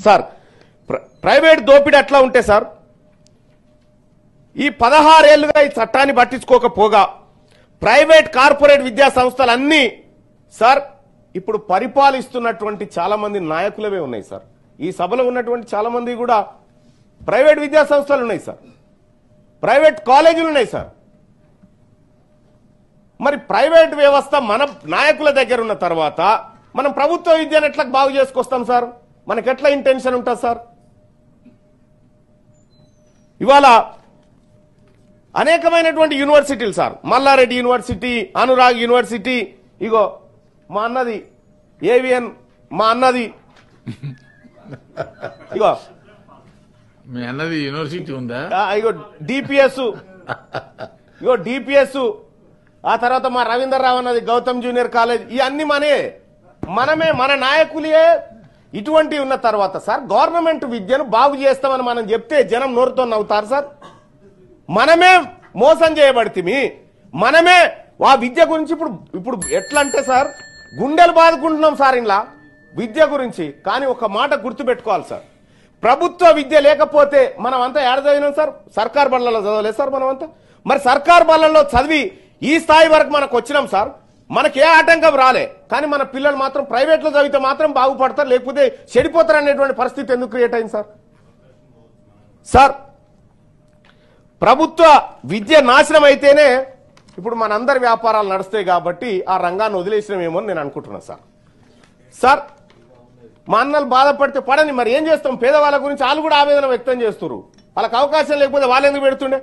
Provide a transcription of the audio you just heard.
Sir private దోపిడీ అట్లా ఉంటే సార్ ఈ 16 ఏళ్లుగా ఈ చట్టాన్ని పట్టించుకోకపోగా ప్రైవేట్ కార్పొరేట్ విద్యా సంస్థలన్నీ సార్ ఇప్పుడు పరిపాలిస్తున్నటువంటి చాలా మంది నాయకులవే ఉన్నాయి సార్. ఈ సభలో ఉన్నటువంటి చాలా మంది కూడా ప్రైవేట్ విద్యా సంస్థలు ఉన్నాయి సార్, ప్రైవేట్ కాలేజీలు ఉన్నాయి సార్. మరి ప్రైవేట్ వ్యవస్థ మన నాయకుల దగ్గర ఉన్న తర్వాత మనం ప్రభుత్వ విద్యను ఎట్లా బాగు చేసుకొస్తాం సార్? మనకి ఎట్లా ఇంటెన్షన్ ఉంటుంది సార్? ఇవాళ అనేకమైనటువంటి యూనివర్సిటీలు sir, Malla Reddy university, Anurag university, ఇగో మా అన్నది ఏవిఎన్, మా అన్నది ఇగో మీ అన్నది యూనివర్సిటీ ఉందా, ఇగో డిపిఎస్, ఇగో డిపిఎస్, ఆ తర్వాత మా రవీందర్ రావు అన్నది గౌతమ్ జూనియర్ కాలేజ్. ఇవన్నీ మనమే మన నాయకులే ఇటువంటి ఉన్న తర్వాత సార్ గవర్నమెంట్ విద్యను బాగు చేస్తామని మనం చెప్తే జనం నోరుతో నవ్వుతారు సార్. మనమే మోసం చేయబడితే మనమే ఆ విద్య గురించి ఇప్పుడు ఎట్లా అంటే సార్ గుండెలు బాదుకుంటున్నాం సార్ ఇలా విద్య గురించి. కానీ ఒక మాట గుర్తుపెట్టుకోవాలి సార్, ప్రభుత్వ విద్య లేకపోతే మనం అంతా ఏడ చదివినాం సార్? సర్కార్ బళ్ళలో చదవలేదు సార్ మనమంతా. మరి సర్కార్ బళ్ళల్లో చదివి ఈ స్థాయి వరకు మనకు వచ్చినాం సార్, మనకే ఆటంకం రాలే. కానీ మన పిల్లలు మాత్రం ప్రైవేట్లో చదివితే మాత్రం బాగుపడతారు, లేకపోతే చెడిపోతారు అనేటువంటి పరిస్థితి ఎందుకు క్రియేట్ అయింది సార్? సార్ ప్రభుత్వ విద్య నాశనం అయితేనే ఇప్పుడు మనందరి వ్యాపారాలు నడుస్తాయి కాబట్టి ఆ రంగాన్ని వదిలేసినామేమో అని నేను అనుకుంటున్నాను సార్. సార్ మా అన్నలు బాధపడితే పడని, మరి ఏం చేస్తాం? పేదవాళ్ళ గురించి వాళ్ళు కూడా ఆవేదన వ్యక్తం చేస్తున్నారు. వాళ్ళకి అవకాశం లేకపోతే వాళ్ళు ఎందుకు పెడుతుండే?